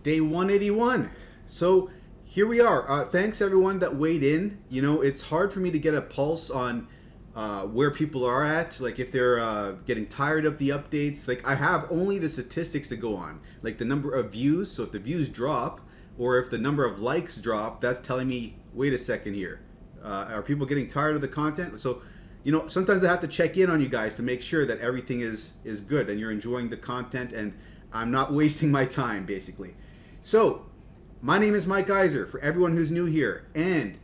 Day 181. So here we are. Thanks everyone that weighed in. You know, it's hard for me to get a pulse on where people are at, like if they're getting tired of the updates. Like I have only the statistics to go on, like the number of views. So if the views drop or if the number of likes drop, that's telling me, wait a second here. Are people getting tired of the content? So, you know, sometimes I have to check in on you guys to make sure that everything is good and you're enjoying the content and I'm not wasting my time, basically. So, my name is Mike Iser, for everyone who's new here, and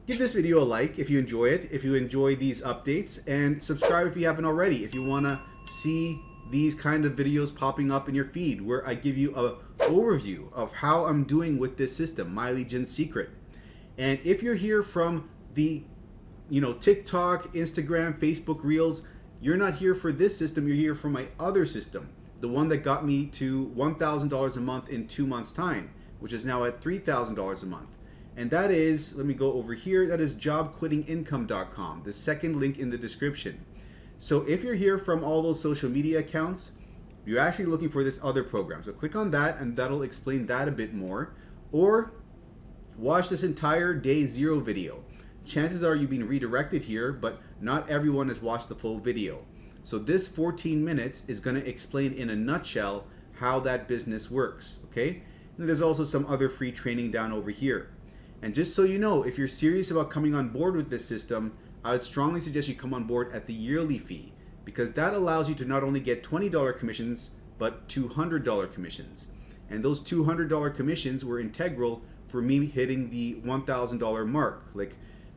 give this video a like if you enjoy it, if you enjoy these updates, and subscribe if you haven't already, if you want to see these kind of videos popping up in your feed where I give you an overview of how I'm doing with this system, My Legion Secret. And if you're here from the, you know, TikTok, Instagram, Facebook Reels, you're not here for this system, you're here for my other system, the one that got me to $1,000 a month in 2 months' time, which is now at $3,000 a month. And that is, let me go over here, that is jobquittingincome.com, the second link in the description. So if you're here from all those social media accounts, you're actually looking for this other program. So click on that and that'll explain that a bit more. Or watch this entire day 0 video. Chances are you've been redirected here, but not everyone has watched the full video. So this 14 minutes is going to explain in a nutshell how that business works, okay? And there's also some other free training down over here. And just so you know, if you're serious about coming on board with this system, I would strongly suggest you come on board at the yearly fee, because that allows you to not only get $20 commissions, but $200 commissions. And those $200 commissions were integral for me hitting the $1,000 mark. Like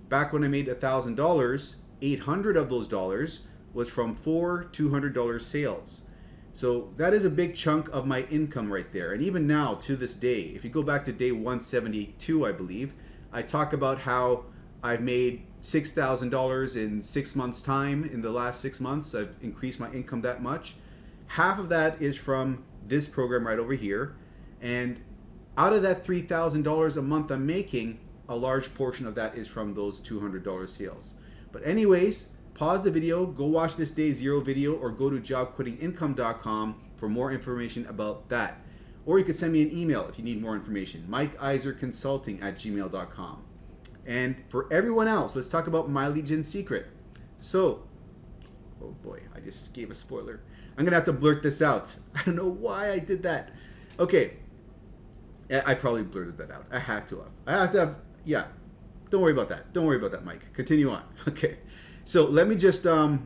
back when I made $1,000, 800 of those dollars was from 4 $200 sales. So that is a big chunk of my income right there. And even now, to this day, if you go back to day 172, I believe, I talk about how I've made $6,000 in 6 months' time. In the last 6 months, I've increased my income that much. Half of that is from this program right over here. And out of that $3,000 a month I'm making, a large portion of that is from those $200 sales. But anyways, pause the video, go watch this day 0 video, or go to jobquittingincome.com for more information about that. Or you could send me an email if you need more information, mikeiserconsulting@gmail.com. And for everyone else, let's talk about My Legion Secret. So, oh boy, I just gave a spoiler. I'm gonna have to blurt this out. I don't know why I did that. Okay, I probably blurted that out. I had to have, yeah. Don't worry about that. Don't worry about that, Mike. Continue on. Okay. So let me just what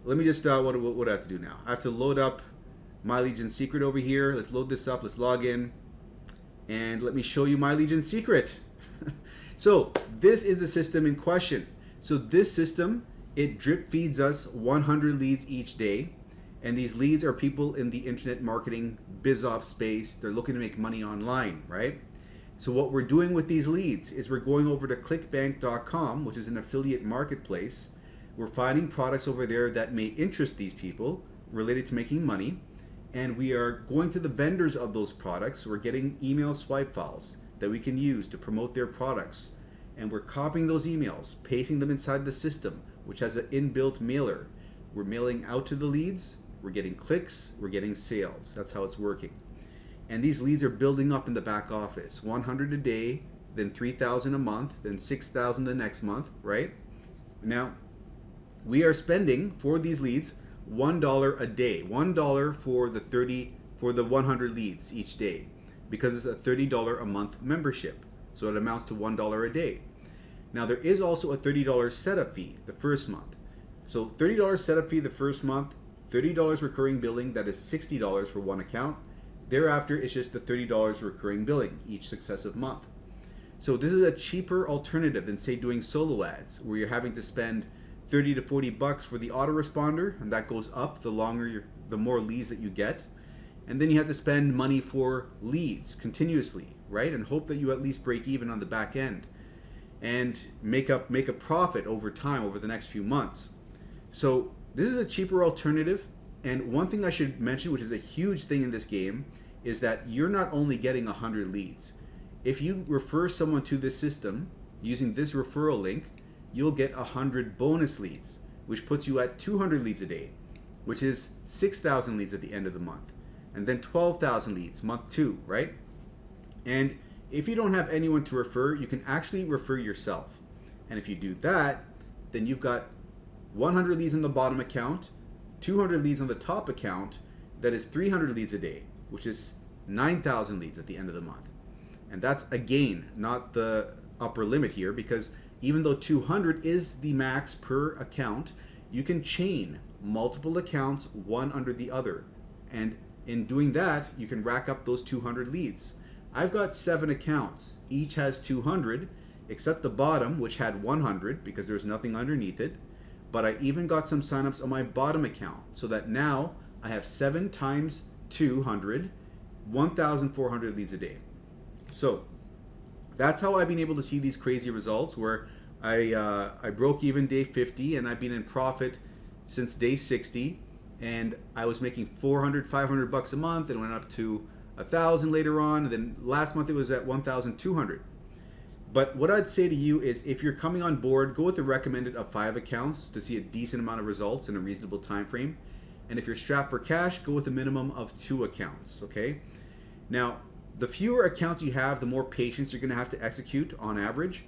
do I have to do now? I have to load up My Legion Secret over here. Let's load this up. Let's log in. And let me show you My Legion Secret. So this is the system in question. So this system, it drip feeds us 100 leads each day. And these leads are people in the internet marketing biz ops space. They're looking to make money online, right? So what we're doing with these leads is we're going over to clickbank.com, which is an affiliate marketplace. We're finding products over there that may interest these people related to making money. And we are going to the vendors of those products. We're getting email swipe files that we can use to promote their products. And we're copying those emails, pasting them inside the system, which has an inbuilt mailer. We're mailing out to the leads. We're getting clicks. We're getting sales. That's how it's working. And these leads are building up in the back office. 100 a day, then 3,000 a month, then 6,000 the next month, right? Now, we are spending for these leads $1 a day, $1 for the 100 leads each day, because it's a $30 a month membership. So it amounts to $1 a day. Now there is also a $30 setup fee the first month. So $30 setup fee the first month, $30 recurring billing, that is $60 for one account. Thereafter, it's just the $30 recurring billing each successive month. So this is a cheaper alternative than, say, doing solo ads, where you're having to spend 30 to 40 bucks for the autoresponder, and that goes up the more leads that you get. And then you have to spend money for leads continuously, right? And hope that you at least break even on the back end and make a profit over time, over the next few months. So this is a cheaper alternative. And one thing I should mention, which is a huge thing in this game, is that you're not only getting 100 leads. If you refer someone to this system using this referral link, you'll get 100 bonus leads, which puts you at 200 leads a day, which is 6,000 leads at the end of the month. And then 12,000 leads, month 2, right? And if you don't have anyone to refer, you can actually refer yourself. And if you do that, then you've got 100 leads on the bottom account, 200 leads on the top account. That is 300 leads a day, which is 9,000 leads at the end of the month. And that's a gain, not the upper limit here, because even though 200 is the max per account, you can chain multiple accounts one under the other. And in doing that, you can rack up those 200 leads. I've got 7 accounts. Each has 200, except the bottom, which had 100 because there's nothing underneath it. But I even got some signups on my bottom account, so that now I have 7 times 200, 1,400 leads a day. So that's how I've been able to see these crazy results where I broke even day 50 and I've been in profit since day 60, and I was making 400, 500 bucks a month, and went up to 1,000 later on, and then last month it was at 1,200. But what I'd say to you is, if you're coming on board, go with a recommended of 5 accounts to see a decent amount of results in a reasonable time frame. And if you're strapped for cash, go with a minimum of 2 accounts, okay? Now, the fewer accounts you have, the more patience you're gonna have to execute on average.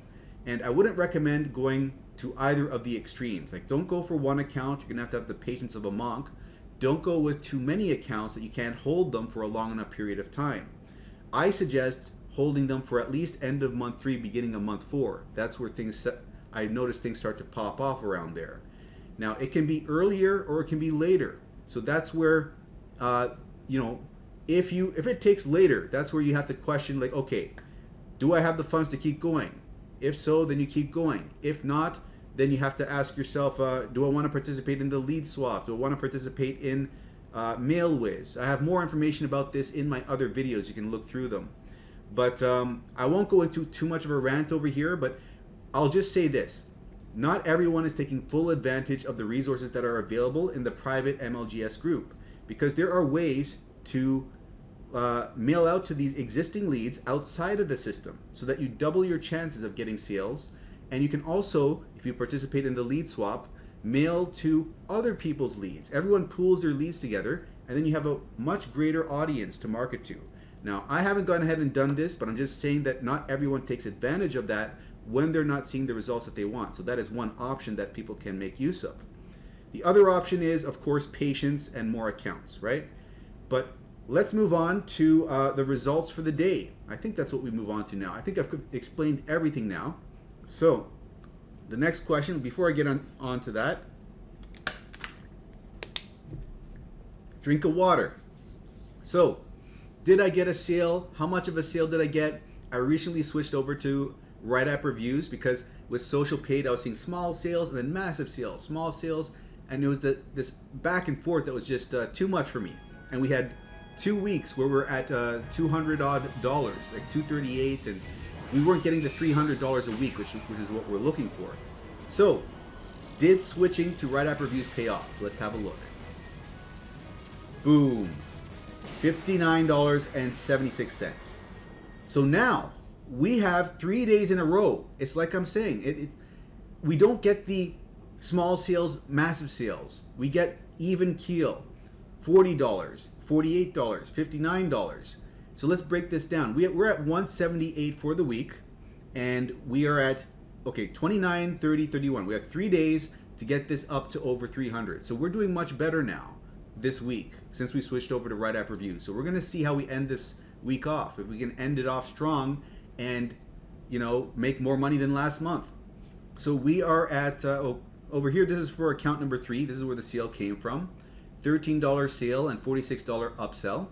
And I wouldn't recommend going to either of the extremes. Like, don't go for 1 account, you're gonna have the patience of a monk. Don't go with too many accounts that you can't hold them for a long enough period of time. I suggest holding them for at least end of month 3, beginning of month 4. That's where I notice things start to pop off around there. Now, it can be earlier or it can be later. So that's where, if it takes later, that's where you have to question, like, okay, do I have the funds to keep going? If so, then you keep going. If not, then you have to ask yourself, do I want to participate in the lead swap? Do I want to participate in MailWiz? I have more information about this in my other videos. You can look through them. But I won't go into too much of a rant over here, but I'll just say this. Not everyone is taking full advantage of the resources that are available in the private MLGS group, because there are ways to mail out to these existing leads outside of the system so that you double your chances of getting sales. And you can also, if you participate in the lead swap, mail to other people's leads. Everyone pools their leads together, and then you have a much greater audience to market to. Now, I haven't gone ahead and done this, but I'm just saying that not everyone takes advantage of that when they're not seeing the results that they want. So that is one option that people can make use of. The other option is, of course, patience and more accounts, right? But let's move on to the results for the day. I think that's what we move on to now. I think I've explained everything now. So the next question, before I get on to that, drink of water. So, did I get a sale? How much of a sale did I get? I recently switched over to WriteAppReviews because with social paid, I was seeing small sales and then massive sales, small sales, and it was this back and forth that was just too much for me. And we had 2 weeks where we're at $200 odd, like $238, and we weren't getting the $300 a week, which is what we're looking for. So, did switching to WriteAppReviews pay off? Let's have a look. Boom. $59.76. So now we have 3 days in a row. It's like I'm saying, we don't get the small sales, massive sales. We get even keel. $40, $48, $59. So let's break this down. We're at 178 for the week, and we are at 29, 30, 31. We have 3 days to get this up to over 300. So we're doing much better now this week since we switched over to WriteAppReviews. So we're going to see how we end this week off. If we can end it off strong and make more money than last month. So we are at over here. This is for account number 3. This is where the sale came from. $13 sale and $46 upsell.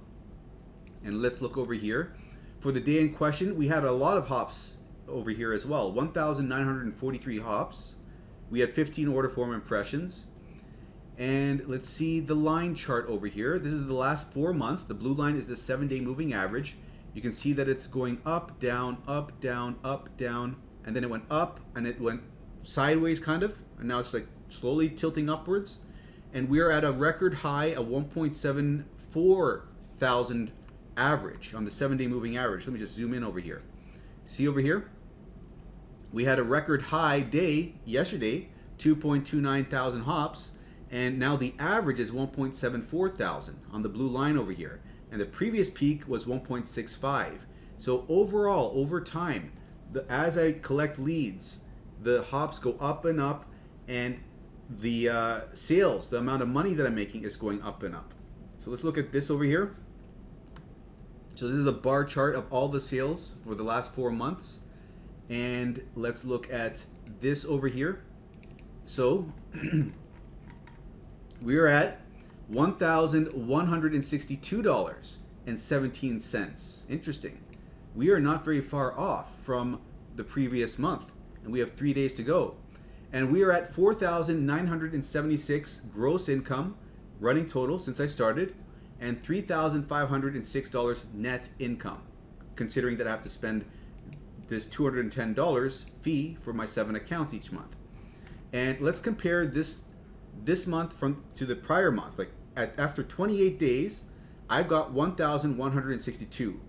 And let's look over here. For the day in question, we had a lot of hops over here as well. 1,943 hops. We had 15 order form impressions. And let's see the line chart over here. This is the last 4 months. The blue line is the 7-day moving average. You can see that it's going up, down, up, down, up, down, and then it went up and it went sideways kind of, and now it's like slowly tilting upwards. And we're at a record high of 1.74 thousand average on the 7-day moving average. Let me just zoom in over here. See over here? We had a record high day yesterday, 2.29 thousand hops. And now the average is 1.74 thousand on the blue line over here. And the previous peak was 1.65. So overall, over time, as I collect leads, the hops go up and up, and the sales, the amount of money that I'm making, is going up and up. So let's look at this over here. So this is a bar chart of all the sales for the last 4 months. And let's look at this over here. So we are at $1,162.17. Interesting. We are not very far off from the previous month, and we have 3 days to go. And we are at 4,976 gross income running total since I started, and $3,506 net income, considering that I have to spend this $210 fee for my 7 accounts each month. And let's compare this month to the prior month. Like after 28 days, I've got 1,162.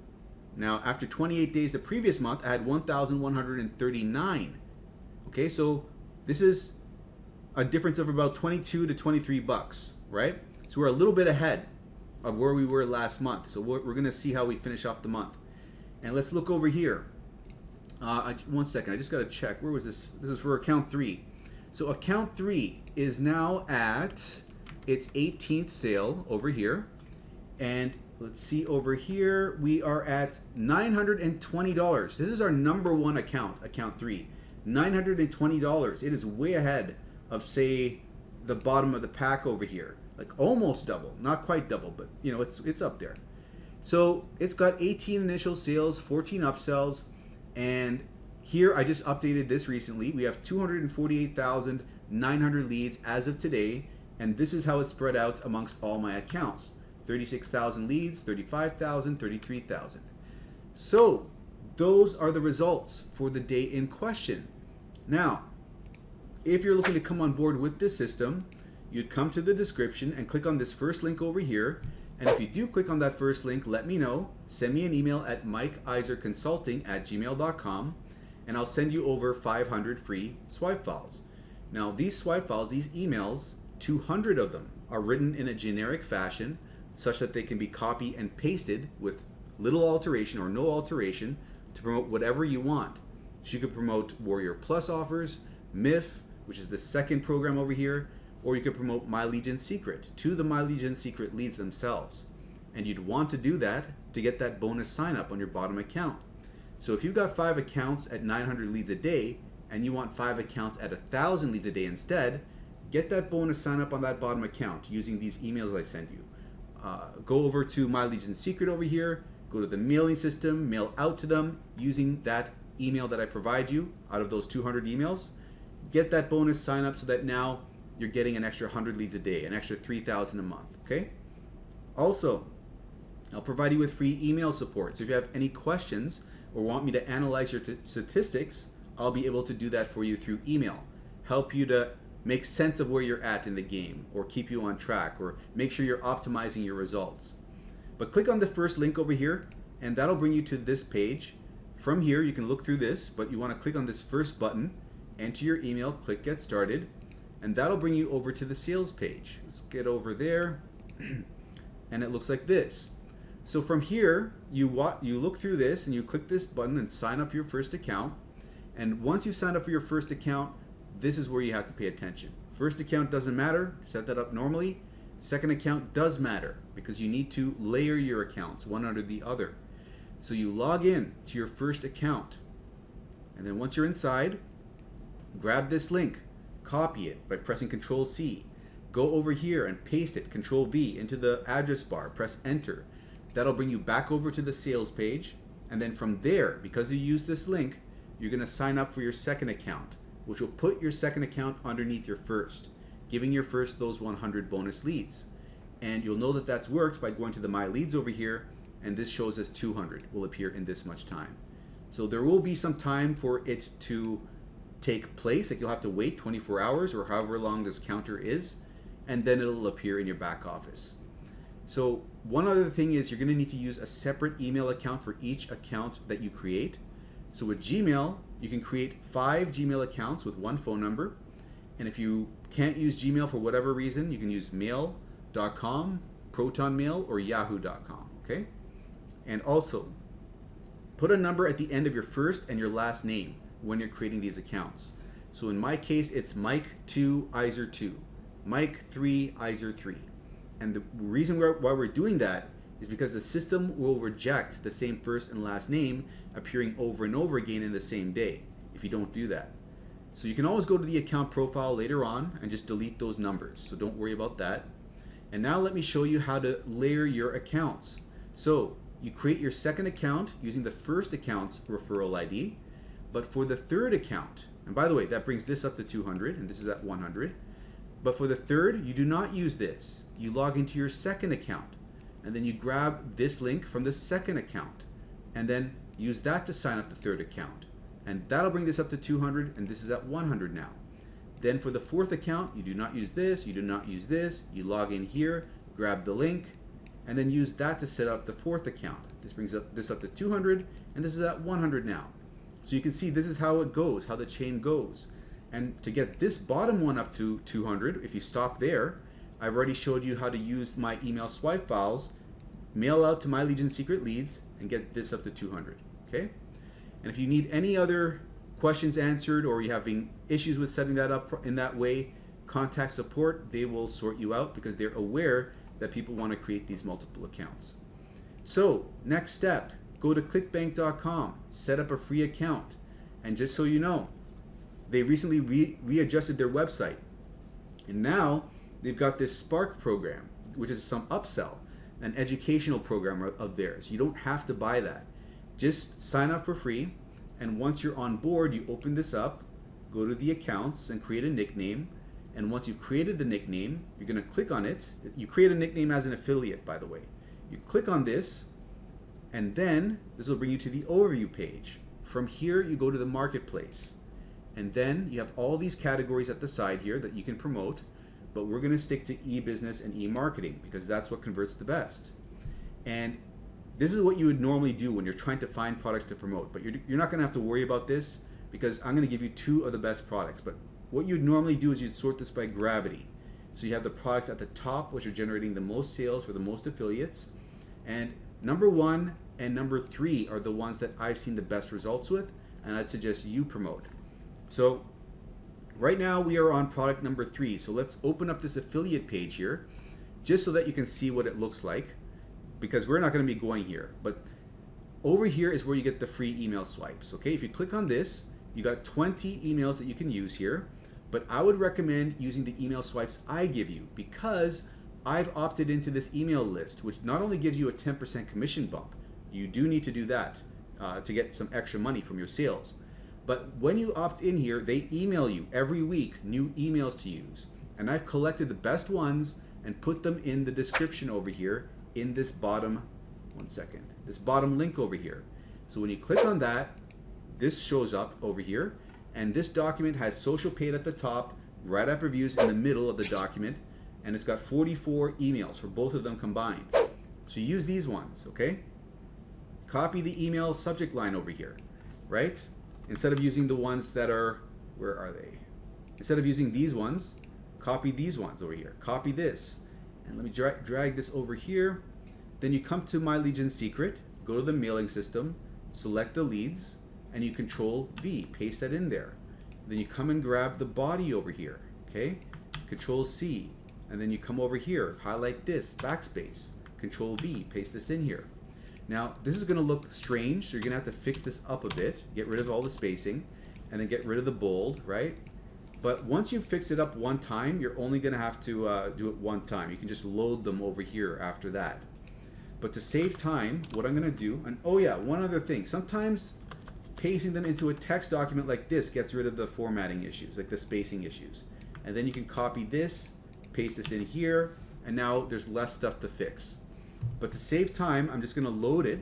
Now, after 28 days the previous month, I had 1,139. Okay, so this is a difference of about 22 to 23 bucks, right? So we're a little bit ahead of where we were last month. So we're going to see how we finish off the month. And let's look over here. 1 second, I just got to check. Where was this? This is for account 3. So account 3 is now at its 18th sale over here. And let's see over here, we are at $920. This is our number one account, account 3. $920. It is way ahead of, say, the bottom of the pack over here. Like almost double, not quite double, but you know, it's up there. So it's got 18 initial sales, 14 upsells, and here I just updated this recently. We have 248,900 leads as of today, and this is how it's spread out amongst all my accounts. 36,000 leads, 35,000, 33,000. So those are the results for the day in question. Now, if you're looking to come on board with this system, you'd come to the description and click on this first link over here. And if you do click on that first link, let me know. Send me an email at mikeiserconsulting@gmail.com, and I'll send you over 500 free swipe files. Now, these swipe files, these emails, 200 of them are written in a generic fashion such that they can be copied and pasted with little alteration or no alteration to promote whatever you want. So you could promote Warrior Plus offers, MIF, which is the second program over here, or you could promote My Legion Secret to the My Legion Secret leads themselves. And you'd want to do that to get that bonus sign up on your bottom account. So if you've got 5 accounts at 900 leads a day and you want 5 accounts at 1,000 leads a day instead, get that bonus sign up on that bottom account using these emails I send you. Go over to My Legion Secret over here, go to the mailing system, mail out to them using that email that I provide you out of those 200 emails. Get that bonus sign up so that now you're getting an extra 100 leads a day, an extra 3,000 a month, okay? Also, I'll provide you with free email support. So if you have any questions or want me to analyze your statistics, I'll be able to do that for you through email. Help you to make sense of where you're at in the game, or keep you on track, or make sure you're optimizing your results. But click on the first link over here, and that'll bring you to this page. From here, you can look through this, but you want to click on this first button, enter your email, click Get Started, and that'll bring you over to the sales page. Let's get over there, and it looks like this. So from here, you look through this, and you click this button and sign up for your first account. And once you've signed up for your first account, this is where you have to pay attention. First account doesn't matter, set that up normally. Second account does matter because you need to layer your accounts one under the other. So you log in to your first account, and then once you're inside, grab this link, copy it by pressing Control-C. Go over here and paste it, Control-V, into the address bar, press Enter. That'll bring you back over to the sales page, and then from there, because you use this link, you're going to sign up for your second account, which will put your second account underneath your first, giving your first those 100 bonus leads. And you'll know that that's worked by going to the My Leads over here, and this shows us 200 will appear in this much time. So there will be some time for it to take place, like you'll have to wait 24 hours or however long this counter is, and then it'll appear in your back office. So one other thing is you're going to need to use a separate email account for each account that you create. So with Gmail, you can create 5 Gmail accounts with 1 phone number. And if you can't use Gmail for whatever reason, you can use mail.com, ProtonMail, or yahoo.com, okay? And also, Put a number at the end of your first and your last name when you're creating these accounts. So in my case, it's Mike2 Iser 2, Mike3 Iser 3. And the reason why we're doing that is because the system will reject the same first and last name appearing over and over again in the same day if you don't do that. So you can always go to the account profile later on and just delete those numbers. So don't worry about that. And now let me show you how to layer your accounts. So you create your second account using the first account's referral ID, but for the third account, and by the way, that brings this up to 200 and this is at 100. But for the third, you do not use this. You log into your second account and then you grab this link from the second account and then use that to sign up the third account. And that'll bring this up to 200 and this is at 100 now. Then for the fourth account, you do not use this, you do not use this. You log in here, grab the link, and then use that to set up the fourth account. This brings this up to 200 and this is at 100 now. So you can see this is how it goes, how the chain goes. And to get this bottom one up to 200, if you stop there, I've already showed you how to use my email swipe files, mail out to my Legion Secret leads, and get this up to 200, okay? And if you need any other questions answered or you're having issues with setting that up in that way, contact support. They will sort you out because they're aware that people want to create these multiple accounts. So next step, go to clickbank.com, set up a free account. And just so you know, they recently readjusted their website. And now they've got this Spark program, which is some upsell, an educational program of theirs. You don't have to buy that. Just sign up for free. And once you're on board, you open this up, go to the accounts and create a nickname. And once you've created the nickname, you're going to click on it. You create a nickname as an affiliate, by the way. You click on this, and then this will bring you to the overview page. From here, you go to the marketplace. And then you have all these categories at the side here that you can promote, but we're going to stick to e-business and e-marketing because that's what converts the best. And this is what you would normally do when you're trying to find products to promote, but you're not going to have to worry about this because I'm going to give you two of the best products. But what you'd normally do is you'd sort this by gravity. So you have the products at the top, which are generating the most sales for the most affiliates. And number 1 and number 3 are the ones that I've seen the best results with, and I'd suggest you promote. So right now we are on product number 3. So let's open up this affiliate page here just so that you can see what it looks like, because we're not going to be going here. But over here is where you get the free email swipes. Okay, if you click on this, you got 20 emails that you can use here. But I would recommend using the email swipes I give you because I've opted into this email list, which not only gives you a 10% commission bump, you do need to do that to get some extra money from your sales. But when you opt in here, they email you every week new emails to use. And I've collected the best ones and put them in the description over here in this bottom, this bottom link over here. So when you click on that, this shows up over here. And this document has social paid at the top, WriteAppReviews in the middle of the document, and it's got 44 emails for both of them combined. So you use these ones, okay? Copy the email subject line over here, right? Instead of using the ones that are, where are they? Instead of using these ones, copy these ones over here. Copy this. And let me drag this over here. Then you come to My Legion Secret, go to the mailing system, select the leads, and you Control V, paste that in there. Then you come and grab the body over here, okay? Control C, and then you come over here, highlight this, backspace, Control V, paste this in here. Now, this is gonna look strange, so you're gonna have to fix this up a bit, get rid of all the spacing, and then get rid of the bold, right? But once you fix it up one time, you're only gonna have to do it one time. You can just load them over here after that. But to save time, what I'm gonna do, and oh yeah, one other thing, sometimes pasting them into a text document like this gets rid of the formatting issues, like the spacing issues. And then you can copy this, paste this in here, and now there's less stuff to fix. But to save time, I'm just gonna load it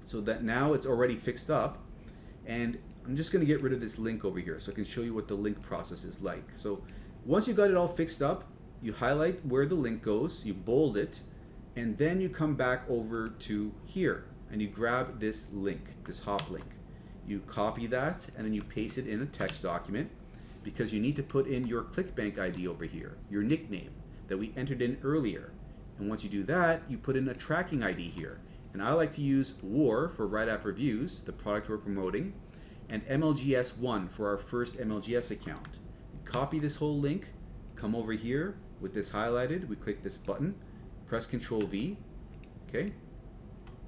so that now it's already fixed up. And I'm just gonna get rid of this link over here so I can show you what the link process is like. So once you've got it all fixed up, you highlight where the link goes, you bold it, and then you come back over to here and you grab this link, this hop link. You copy that and then you paste it in a text document because you need to put in your ClickBank ID over here, your nickname that we entered in earlier. And once you do that, you put in a tracking ID here. And I like to use WAR for WriteAppReviews, the product we're promoting, and MLGS1 for our first MLGS account. We copy this whole link, come over here with this highlighted, we click this button, press Ctrl V, okay?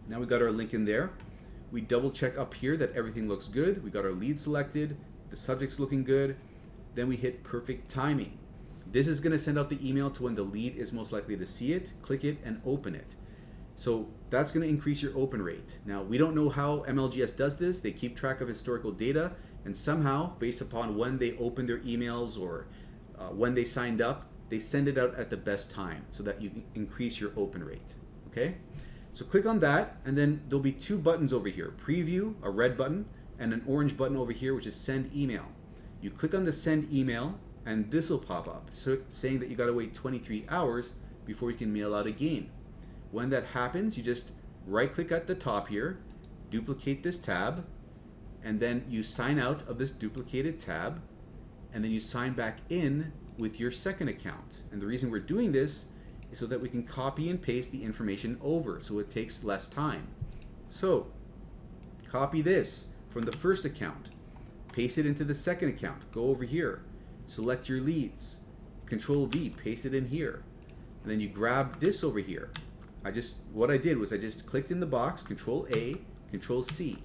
Now we got our link in there. We double check up here that everything looks good. We got our lead selected, the subject's looking good. Then we hit perfect timing. This is gonna send out the email to when the lead is most likely to see it, click it, and open it. So that's gonna increase your open rate. Now, we don't know how MLGS does this. They keep track of historical data, and somehow, based upon when they open their emails or when they signed up, they send it out at the best time so that you increase your open rate, okay? So click on that, and then there'll be two buttons over here, preview, a red button, and an orange button over here, which is send email. You click on the send email, and this will pop up, so saying that you gotta wait 23 hours before you can mail out a game. When that happens, you just right click at the top here, duplicate this tab, and then you sign out of this duplicated tab, and then you sign back in with your second account. And the reason we're doing this is so that we can copy and paste the information over, so it takes less time. So copy this from the first account, paste it into the second account, go over here, select your leads, Control V, paste it in here, and then you grab this over here. What I did was I just clicked in the box, Control A, Control C,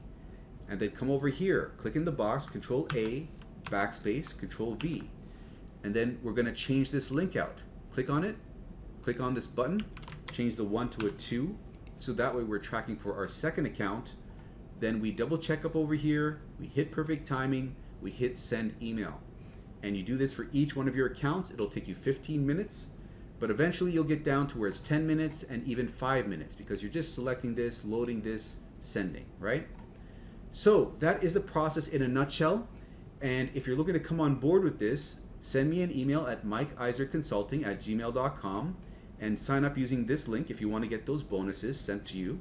and then come over here, click in the box, Control A, backspace, Control V, and then we're gonna change this link out. Click on it, click on this button, change the 1 to a 2, so that way we're tracking for our second account. Then we double check up over here, we hit perfect timing, we hit send email. And you do this for each one of your accounts. It'll take you 15 minutes, but eventually you'll get down to where it's 10 minutes and even 5 minutes because you're just selecting this, loading this, sending, right? So that is the process in a nutshell. And if you're looking to come on board with this, send me an email at mikeiserconsulting@gmail.com and sign up using this link if you want to get those bonuses sent to you.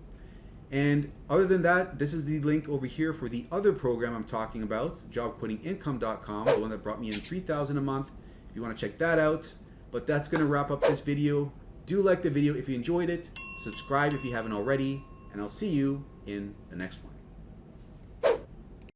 And other than that, this is the link over here for the other program I'm talking about, jobquittingincome.com, the one that brought me in $3,000 a month, if you want to check that out. But that's going to wrap up this video. Do like the video if you enjoyed it, subscribe if you haven't already, and I'll see you in the next one.